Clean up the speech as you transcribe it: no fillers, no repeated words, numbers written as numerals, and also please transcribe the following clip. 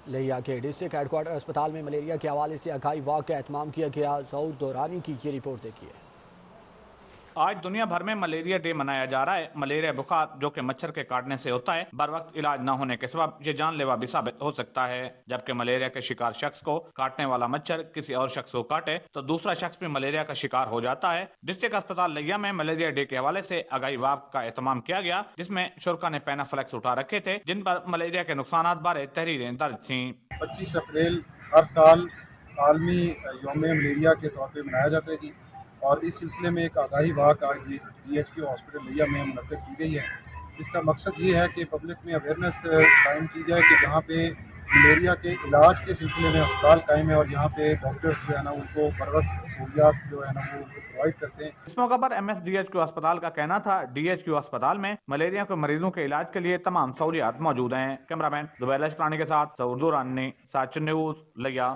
لیا کے district head quarter اسپتال میں ملیریا کے حوالے سے اگائی واک کا اہتمام کیا گیا۔ ظہور دورانی کی یہ رپورٹ دیکھیے۔ آج دنیا بھر میں ملیریا ڈے منایا جا رہا ہے۔ ملیریا بخار جو کہ مچھر کے کاٹنے سے ہوتا ہے، بر وقت علاج نہ ہونے کے سبب یہ جان لیوا بھی ثابت ہو سکتا ہے۔ جبکہ ملیریا کے شکار شخص کو کاٹنے والا مچھر کسی اور شخص کو کاٹے تو دوسرا شخص بھی ملیریا کا شکار ہو جاتا ہے۔ ڈسٹرکٹ اسپتال لیا میں ملیریا ڈے کے حوالے سے آگاہی واک کا اہتمام کیا گیا، جس میں شرکا نے پینافلیکس اٹھا رکھے تھے، جن پر ملیریا کے نقصانات بارے تحریریں درج تھیں۔ 25 اپریل ہر سال عالمی یوم ملیریا کے طور پہ منایا جاتا ہے جی، اور اس سلسلے میں ایک آگاہی واک آج ڈی ایچ کیو ہاسپٹل لیا میں منعقد کی گئی ہے۔ اس کا مقصد یہ ہے کہ پبلک میں اویئرنیس قائم کی جائے کہ جہاں پہ ملیریا کے علاج کے سلسلے میں اسپتال قائم ہے اور یہاں پہ ڈاکٹرز جو ہے نا ان کو بر وقت سہولیات جو ہے نا وہ پرووائڈ کرتے ہیں۔ اس موقع پر M S D H Q اسپتال کا کہنا تھا، ڈی ایچ کیو اسپتال میں ملیریا کے مریضوں کے علاج کے لیے تمام سہولیات موجود ہیں۔ کیمرہ مین زبیر اشرانی کے ساتھ ظہور دورانی، سچ نیوز، لیا۔